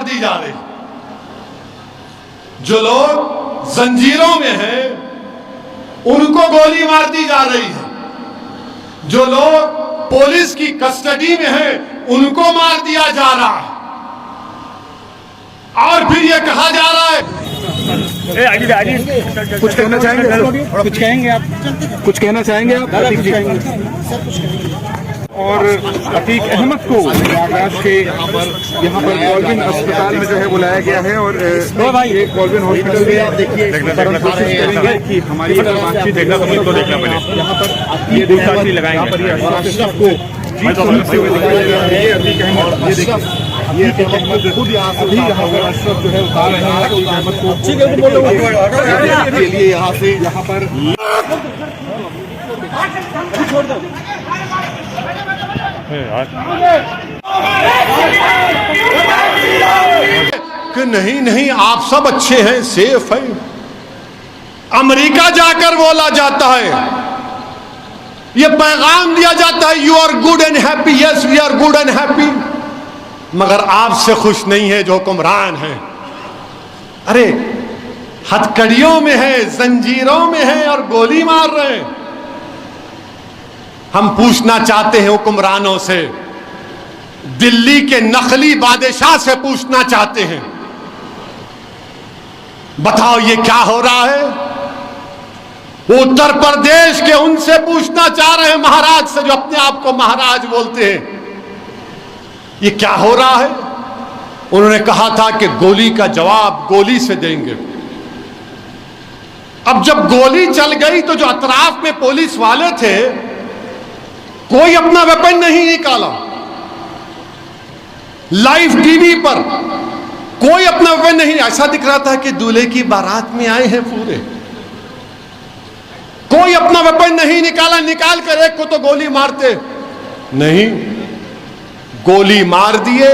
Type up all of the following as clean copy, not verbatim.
दी जा रही। जो लोग जंजीरों में हैं उनको गोली मार दी जा रही है। जो लोग पुलिस की कस्टडी में हैं उनको मार दिया जा रहा है। और फिर ये कहा जा रहा है, कुछ कहना चाहेंगे? कुछ कहेंगे आप? कुछ कहना चाहेंगे आप? और अतीक अहमद को प्रयागराज के यहाँ पर कॉल्विन अस्पताल में जो है बुलाया गया है और एक कॉल्विन हॉस्पिटल में कोशिश करेंगे कि हमारी बातचीत देखना पड़े। यहाँ पर ये दूसरा लगाएंगे को अतीक अहमद, ये देखिए ये अतीक अहमद खुद यहाँ से यहाँ पर अशरफ जो है उतार रहे हैं अतीक अहमद को के लिए यहाँ पर कि नहीं नहीं आप सब अच्छे हैं, सेफ हैं। अमेरिका जाकर बोला जाता है, ये पैगाम दिया जाता है, you are good and happy, yes we are good and happy, मगर आपसे खुश नहीं है जो हुक्मरान हैं। अरे हथकड़ियों में है, जंजीरों में है और गोली मार रहे हैं। हम पूछना चाहते हैं हुक्मरानों से, दिल्ली के नकली बादशाह से पूछना चाहते हैं, बताओ ये क्या हो रहा है? उत्तर प्रदेश के उनसे पूछना चाह रहे हैं, महाराज से, जो अपने आप को महाराज बोलते हैं, ये क्या हो रहा है? उन्होंने कहा था कि गोली का जवाब गोली से देंगे। अब जब गोली चल गई तो जो अतराफ में पुलिस वाले थे, कोई अपना वेपन नहीं निकाला। लाइव टीवी पर कोई अपना वेपन नहीं, ऐसा दिख रहा था कि दूल्हे की बारात में आए हैं पूरे। कोई अपना वेपन नहीं निकाला, निकाल कर एक को तो गोली मारते नहीं, गोली मार दिए,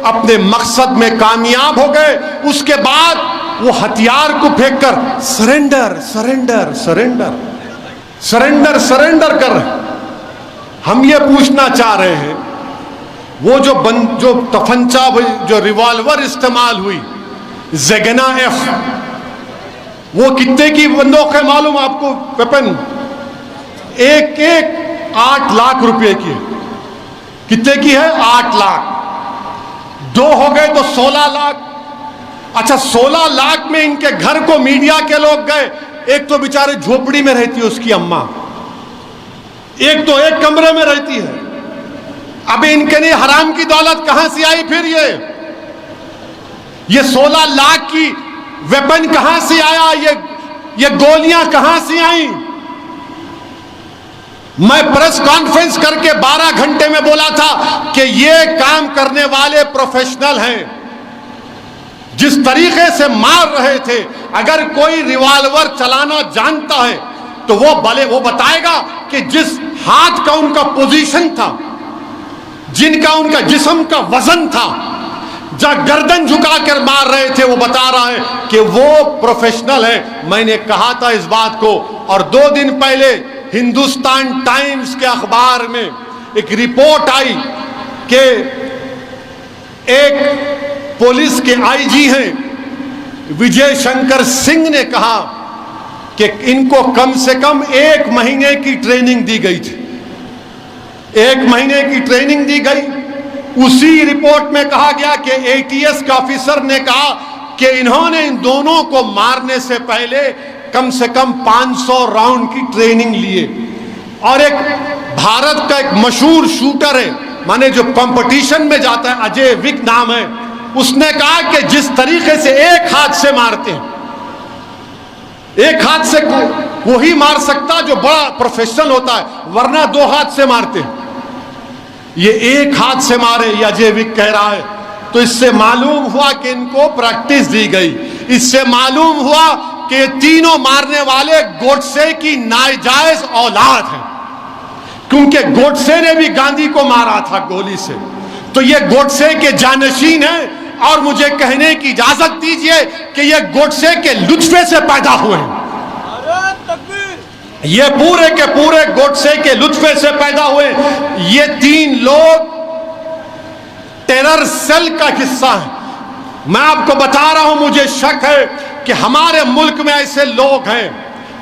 अपने मकसद में कामयाब हो गए। उसके बाद वो हथियार को फेंककर surrender surrender surrender surrender surrender कर रहे। हम ये पूछना चाह रहे हैं, वो जो तफंचा, जो रिवॉल्वर इस्तेमाल हुई, ज़ेगना एफ, वो कितने की बंदूक है मालूम आपको? वेपन एक 8 लाख रुपए की है। कितने की है? 8 लाख। 2 हो गए तो 16 लाख। अच्छा, 16 लाख में इनके घर को मीडिया के लोग गए। एक तो बेचारे झोपड़ी में रहती है उसकी अम्मा, एक तो एक कमरे में रहती है। अब इनके लिए हराम की दौलत कहां से आई? फिर ये 16 लाख की वेपन कहां से आया? ये गोलियां कहां से आई? मैं प्रेस कॉन्फ्रेंस करके 12 घंटे में बोला था कि ये काम करने वाले प्रोफेशनल हैं। जिस तरीके से मार रहे थे, अगर कोई रिवॉल्वर चलाना जानता है तो वो बताएगा कि जिस हाथ का उनका पोजीशन था, जिनका उनका जिस्म का वजन था, जब गर्दन झुकाकर मार रहे थे, वो बता रहा है कि वो प्रोफेशनल है। मैंने कहा था इस बात को, और 2 दिन पहले हिंदुस्तान टाइम्स के अखबार में एक रिपोर्ट आई कि एक पुलिस के आईजी हैं विजय शंकर सिंह ने कहा कि इनको कम से कम 1 महीने की ट्रेनिंग दी गई थी। 1 महीने की ट्रेनिंग दी गई। उसी रिपोर्ट में कहा गया कि एटीएस के ऑफिसर ने कहा कि इन्होंने इन दोनों को मारने से पहले कम से कम 500 राउंड की ट्रेनिंग लिए। और एक भारत का एक मशहूर शूटर है, माने जो कंपटीशन में जाता है, अजय विक नाम है, उसने कहा कि जिस तरीके से एक हाथ से मारते हैं, एक हाथ से वही मार सकता जो बड़ा प्रोफेशनल होता है, वरना 2 हाथ से मारते हैं। ये एक हाथ से मारे, ये अजय विक कह रहा है। तो इससे मालूम हुआ कि इनको प्रैक्टिस दी गई। इससे मालूम हुआ कि तीनों मारने वाले गोडसे की नाजायज औलाद हैं, क्योंकि गोडसे ने भी गांधी को मारा था गोली से। तो ये गोडसे के जानशीन हैं। और मुझे कहने की इजाजत दीजिए कि ये गोडसे के लुत्फे से पैदा हुए हैं। ये पूरे के पूरे गोडसे के लुत्फे से पैदा हुए। ये 3 लोग टेरर सेल का हिस्सा है। मैं आपको बता रहा हूं, मुझे शक है कि हमारे मुल्क में ऐसे लोग हैं,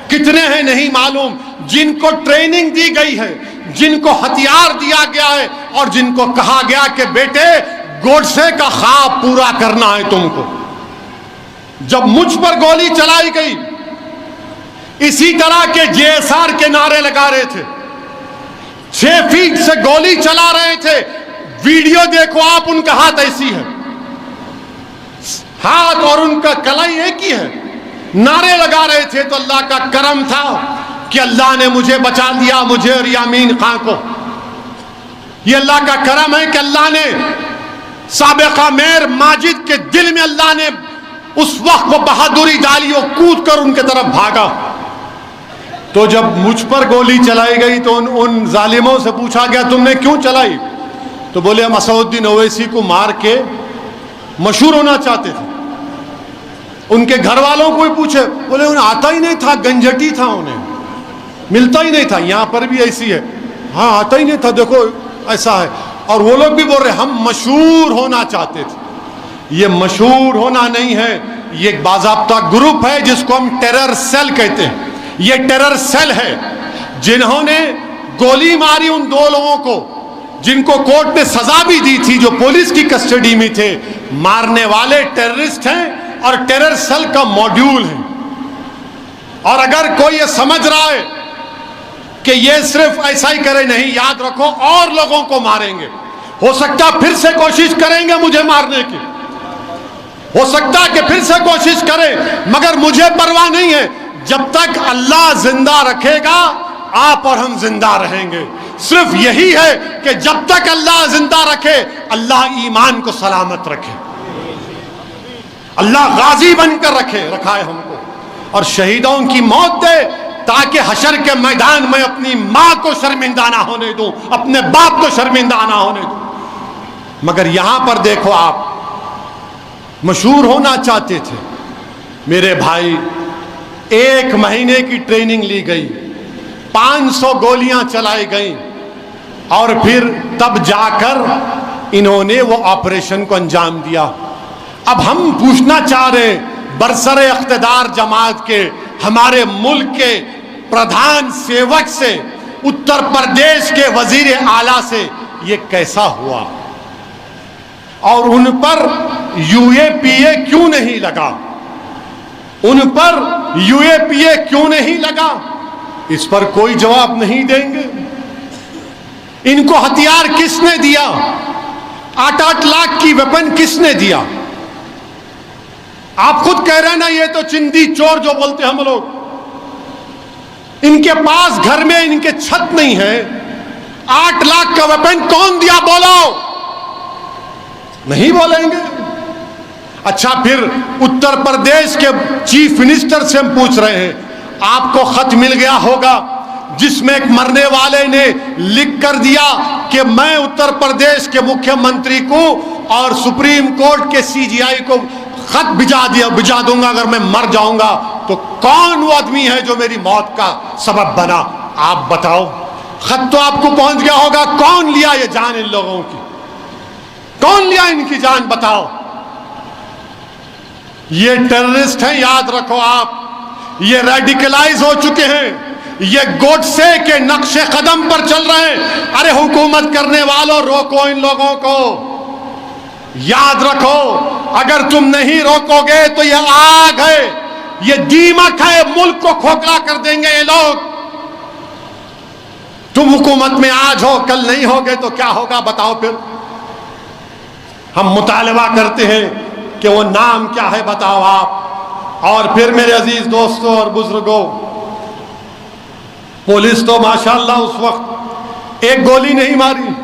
कितने हैं नहीं मालूम, जिनको ट्रेनिंग दी गई है, जिनको हथियार दिया गया है और जिनको कहा गया कि बेटे गोडसे का ख्वाब पूरा करना है तुमको। जब मुझ पर गोली चलाई गई, इसी तरह के जेएसआर के नारे लगा रहे थे, 6 फीट से गोली चला रहे थे। वीडियो देखो आप, उनका हाथ ऐसी है, हाथ और उनका कलाई एक ही है। नारे लगा रहे थे। तो अल्लाह का करम था कि अल्लाह ने मुझे बचा लिया, मुझे और यामीन खां को। ये अल्लाह का करम है कि अल्लाह ने साबिका मेयर माजिद के दिल में अल्लाह ने उस वक्त वो बहादुरी डाली और कूद कर उनके तरफ भागा। तो जब मुझ पर गोली चलाई गई तो उन जालिमों से पूछा गया तुमने क्यों चलाई? तो बोले हम असदुद्दीन ओवैसी को मार के मशहूर होना चाहते थे। उनके घर वालों को भी पूछे, बोले उन्हें आता ही नहीं था, गंजटी था, उन्हें मिलता ही नहीं था। यहां पर भी ऐसी है, हाँ आता ही नहीं था, देखो ऐसा है। और वो लोग भी बोल रहे हम मशहूर होना चाहते थे। ये मशहूर होना नहीं है, ये एक बाज़ाब्ता ग्रुप है जिसको हम टेरर सेल कहते हैं। ये टेरर सेल है जिन्होंने गोली मारी उन 2 लोगों को, जिनको कोर्ट ने सजा भी दी थी, जो पुलिस की कस्टडी में थे। मारने वाले टेररिस्ट हैं और टेरर सेल का मॉड्यूल है। और अगर कोई ये समझ रहा है कि ये सिर्फ ऐसा ही करे, नहीं, याद रखो और लोगों को मारेंगे। हो सकता फिर से कोशिश करेंगे मुझे मारने की, हो सकता है कि फिर से कोशिश करें, मगर मुझे परवाह नहीं है। जब तक अल्लाह जिंदा रखेगा आप और हम जिंदा रहेंगे। सिर्फ यही है कि जब तक अल्लाह जिंदा रखे, अल्लाह ईमान को सलामत रखे, अल्लाह गाजी बनकर रखा है हमको, और शहीदों की मौत दे ताकि हशर के मैदान में अपनी मां को शर्मिंदा ना होने दूं, अपने बाप को शर्मिंदा ना होने दूं। मगर यहां पर देखो, आप मशहूर होना चाहते थे। मेरे भाई, 1 महीने की ट्रेनिंग ली गई, 500 गोलियां चलाई गई, और फिर तब जाकर इन्होंने वो ऑपरेशन को अंजाम दिया। अब हम पूछना चाह रहे हैं बरसरे इख्तिदार जमात के, हमारे मुल्क के प्रधान सेवक से, उत्तर प्रदेश के वजीर आला से, ये कैसा हुआ? और उन पर यूएपीए क्यों नहीं लगा? उन पर यूएपीए क्यों नहीं लगा? इस पर कोई जवाब नहीं देंगे। इनको हथियार किसने दिया? 8-8 लाख की वेपन किसने दिया? आप खुद कह रहे हैं ना, ये तो चिंदी चोर जो बोलते हम लोग। इनके पास घर में इनके छत नहीं है, 8 लाख का वेपन कौन दिया? बोलो, नहीं बोलेंगे। अच्छा, फिर उत्तर प्रदेश के चीफ मिनिस्टर से हम पूछ रहे हैं, आपको खत मिल गया होगा जिसमें एक मरने वाले ने लिख कर दिया कि मैं उत्तर प्रदेश के मुख्यमंत्री को और सुप्रीम कोर्ट के सीजीआई को खत भिजा दूंगा अगर मैं मर जाऊंगा। तो कौन वो आदमी है जो मेरी मौत का सबब बना? आप बताओ। खत तो आपको पहुंच गया होगा, कौन लिया ये जान इन लोगों की? कौन लिया इनकी जान? बताओ। ये टेररिस्ट हैं, याद रखो आप। ये रेडिकलाइज हो चुके हैं, ये गोडसे के नक्शे कदम पर चल रहे हैं। अरे हुकूमत करने वालों, रोको इन लोगों को। याद रखो, अगर तुम नहीं रोकोगे तो ये आग है, ये दीमक है, मुल्क को खोखला कर देंगे ये लोग। तुम हुकूमत में आज हो, कल नहीं होगे तो क्या होगा? बताओ। फिर हम मुतालबा करते हैं कि वो नाम क्या है, बताओ आप। और फिर मेरे अजीज दोस्तों और बुजुर्गों, पुलिस तो माशाअल्लाह उस वक्त एक गोली नहीं मारी,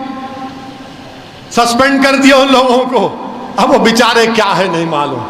सस्पेंड कर दिया उन लोगों को। अब वो बेचारे क्या है नहीं मालूम।